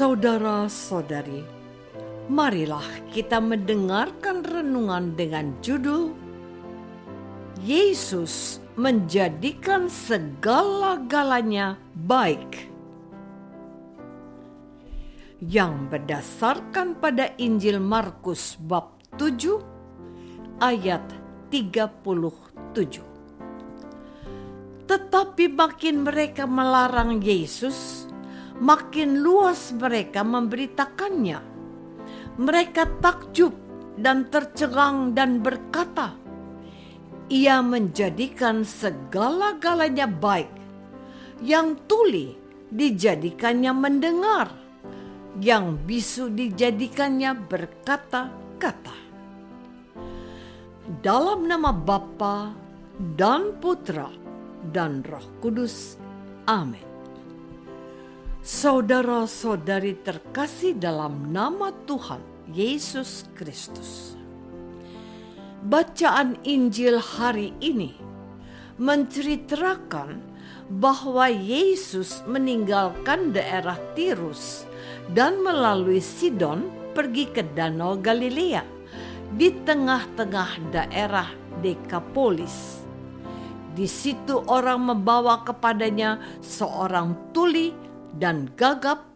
Saudara-saudari, marilah kita mendengarkan renungan dengan judul Yesus menjadikan segala-galanya baik, yang berdasarkan pada Injil Markus bab 7 ayat 37. Tetapi makin mereka melarang Yesus, makin luas mereka memberitakannya. Mereka takjub dan tercengang dan berkata, "Ia menjadikan segala-galanya baik, yang tuli dijadikannya mendengar, yang bisu dijadikannya berkata-kata." Dalam nama Bapa dan Putra dan Roh Kudus. Amin. Saudara-saudari terkasih dalam nama Tuhan Yesus Kristus. Bacaan Injil hari ini menceritakan bahwa Yesus meninggalkan daerah Tirus dan melalui Sidon pergi ke Danau Galilea di tengah-tengah daerah Dekapolis. Di situ orang membawa kepadanya seorang tuli dan gagap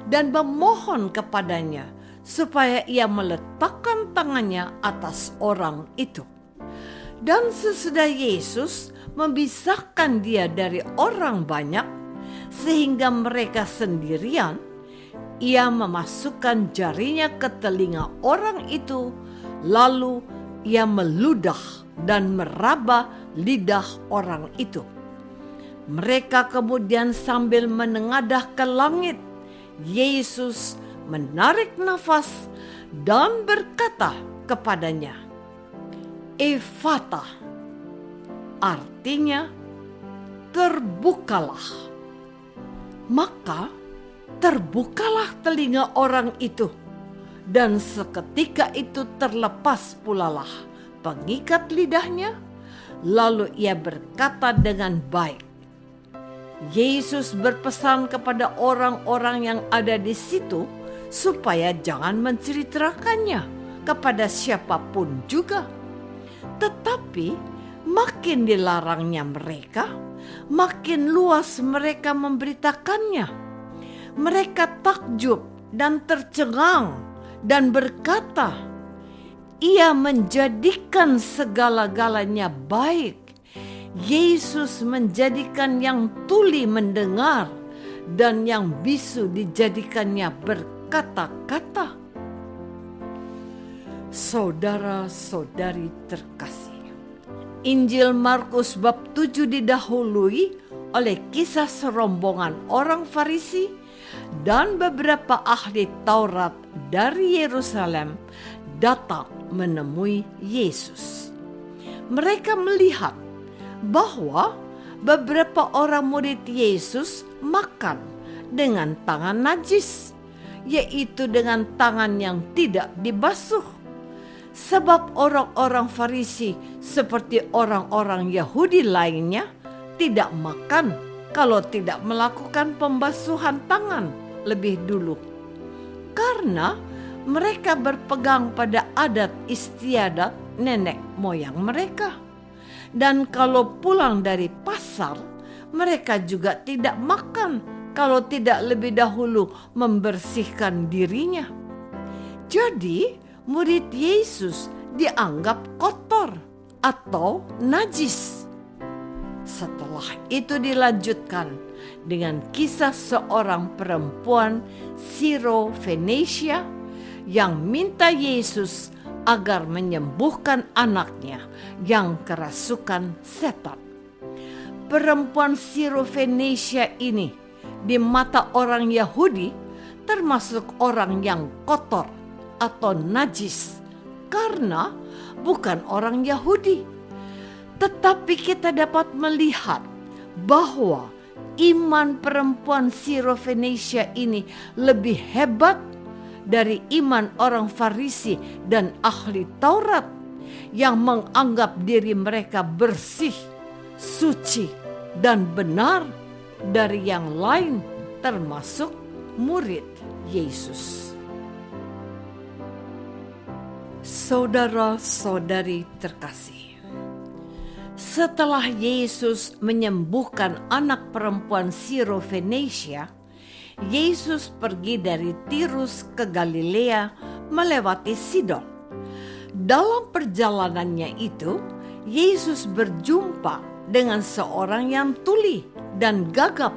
dan memohon kepadanya supaya ia meletakkan tangannya atas orang itu. Dan sesudah Yesus memisahkan dia dari orang banyak sehingga mereka sendirian, ia memasukkan jarinya ke telinga orang itu, lalu ia meludah dan meraba lidah orang itu. Mereka kemudian sambil menengadah ke langit, Yesus menarik nafas dan berkata kepadanya, "Ephata," artinya terbukalah. Maka terbukalah telinga orang itu, dan seketika itu terlepas pulalah pengikat lidahnya, lalu ia berkata dengan baik. Yesus berpesan kepada orang-orang yang ada di situ supaya jangan menceritakannya kepada siapapun juga. Tetapi makin dilarangnya mereka, makin luas mereka memberitakannya. Mereka takjub dan tercengang dan berkata, "Ia menjadikan segala-galanya baik. Yesus menjadikan yang tuli mendengar dan yang bisu dijadikannya berkata-kata." Saudara-saudari terkasih, Injil Markus bab 7 didahului oleh kisah serombongan orang Farisi dan beberapa ahli Taurat dari Yerusalem datang menemui Yesus. Mereka melihat bahwa beberapa orang murid Yesus makan dengan tangan najis, yaitu dengan tangan yang tidak dibasuh. Sebab orang-orang Farisi seperti orang-orang Yahudi lainnya tidak makan kalau tidak melakukan pembasuhan tangan lebih dulu. Karena mereka berpegang pada adat istiadat nenek moyang mereka. Dan kalau pulang dari pasar, mereka juga tidak makan kalau tidak lebih dahulu membersihkan dirinya. Jadi, murid Yesus dianggap kotor atau najis. Setelah itu dilanjutkan dengan kisah seorang perempuan Siro-Fenisia yang minta Yesus agar menyembuhkan anaknya yang kerasukan setan. Perempuan Siro-Fenisia ini di mata orang Yahudi termasuk orang yang kotor atau najis karena bukan orang Yahudi. Tetapi kita dapat melihat bahwa iman perempuan Siro-Fenisia ini lebih hebat dari iman orang Farisi dan ahli Taurat yang menganggap diri mereka bersih, suci, dan benar dari yang lain termasuk murid Yesus. Saudara-saudari terkasih, setelah Yesus menyembuhkan anak perempuan Sirofenesia, Yesus pergi dari Tirus ke Galilea melewati Sidon. Dalam perjalanannya itu, Yesus berjumpa dengan seorang yang tuli dan gagap.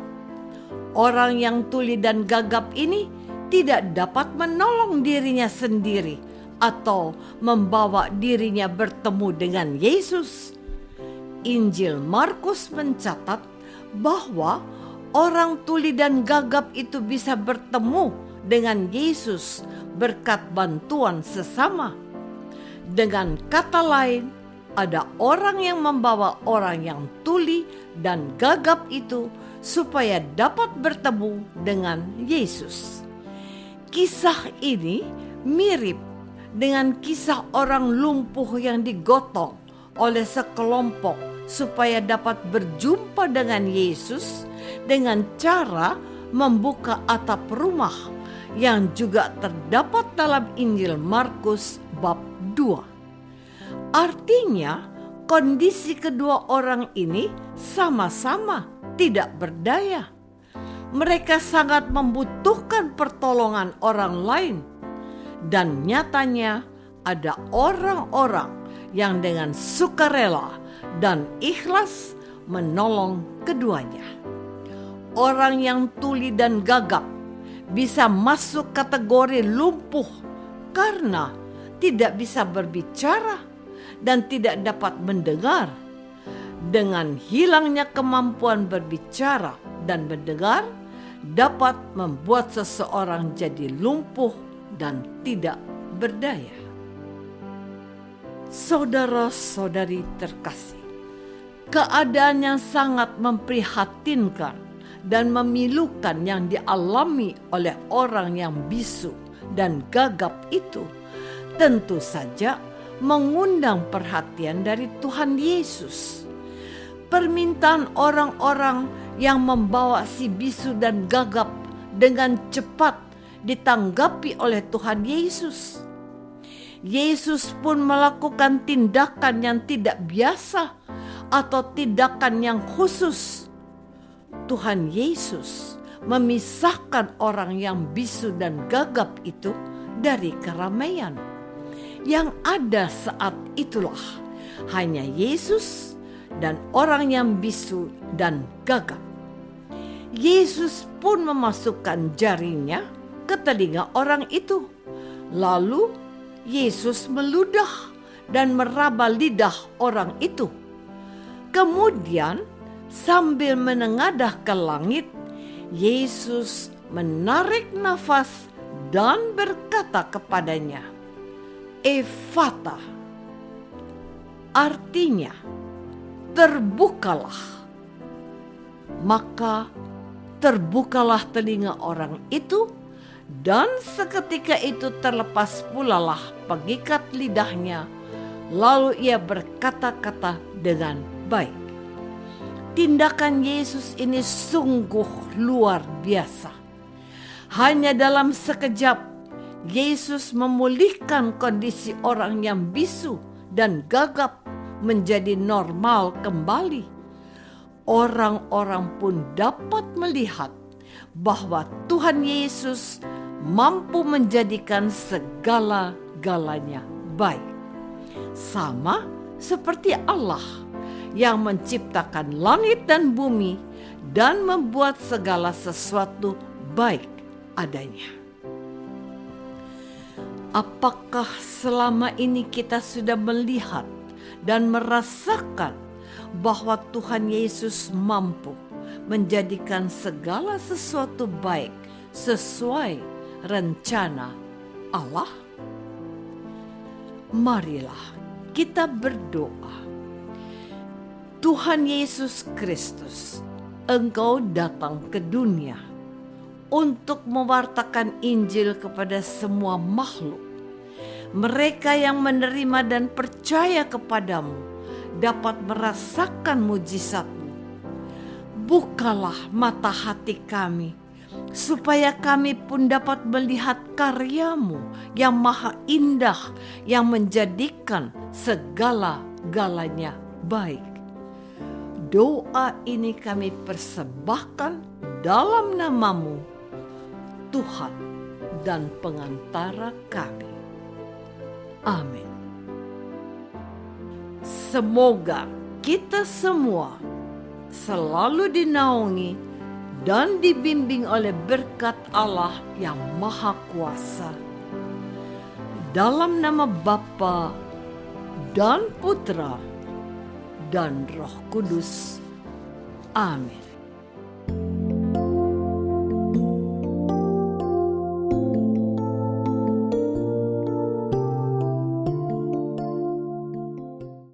Orang yang tuli dan gagap ini tidak dapat menolong dirinya sendiri atau membawa dirinya bertemu dengan Yesus. Injil Markus mencatat bahwa orang tuli dan gagap itu bisa bertemu dengan Yesus berkat bantuan sesama. Dengan kata lain, ada orang yang membawa orang yang tuli dan gagap itu supaya dapat bertemu dengan Yesus. Kisah ini mirip dengan kisah orang lumpuh yang digotong oleh sekelompok supaya dapat berjumpa dengan Yesus dengan cara membuka atap rumah yang juga terdapat dalam Injil Markus bab 2. Artinya, kondisi kedua orang ini sama-sama tidak berdaya. Mereka sangat membutuhkan pertolongan orang lain. Dan nyatanya ada orang-orang yang dengan sukarela dan ikhlas menolong keduanya. Orang yang tuli dan gagap bisa masuk kategori lumpuh karena tidak bisa berbicara dan tidak dapat mendengar. Dengan hilangnya kemampuan berbicara dan mendengar dapat membuat seseorang jadi lumpuh dan tidak berdaya. Saudara-saudari terkasih, keadaan yang sangat memprihatinkan dan memilukan yang dialami oleh orang yang bisu dan gagap itu tentu saja mengundang perhatian dari Tuhan Yesus. Permintaan orang-orang yang membawa si bisu dan gagap dengan cepat ditanggapi oleh Tuhan Yesus. Yesus pun melakukan tindakan yang tidak biasa atau tindakan yang khusus. Tuhan Yesus memisahkan orang yang bisu dan gagap itu dari keramaian. Yang ada saat itulah hanya Yesus dan orang yang bisu dan gagap. Yesus pun memasukkan jarinya ke telinga orang itu. Lalu Yesus meludah dan meraba lidah orang itu. Kemudian sambil menengadah ke langit, Yesus menarik nafas dan berkata kepadanya, "Ephata," artinya terbukalah. Maka terbukalah telinga orang itu, dan seketika itu terlepas pulalah pengikat lidahnya, lalu ia berkata-kata dengan baik. Tindakan Yesus ini sungguh luar biasa. Hanya dalam sekejap, Yesus memulihkan kondisi orang yang bisu dan gagap menjadi normal kembali. Orang-orang pun dapat melihat bahwa Tuhan Yesus mampu menjadikan segala-galanya baik. Sama seperti Allah yang menciptakan langit dan bumi dan membuat segala sesuatu baik adanya. Apakah selama ini kita sudah melihat dan merasakan bahwa Tuhan Yesus mampu menjadikan segala sesuatu baik sesuai rencana Allah? Marilah kita berdoa. Tuhan Yesus Kristus, Engkau datang ke dunia untuk mewartakan Injil kepada semua makhluk. Mereka yang menerima dan percaya kepadamu dapat merasakan mujizat-Mu. Bukalah mata hati kami supaya kami pun dapat melihat karya-Mu yang maha indah, yang menjadikan segala-galanya baik. Doa ini kami persembahkan dalam nama-Mu, Tuhan dan pengantara kami. Amin. Semoga kita semua selalu dinaungi dan dibimbing oleh berkat Allah yang Maha Kuasa. Dalam nama Bapa dan Putra dan Roh Kudus. Amin.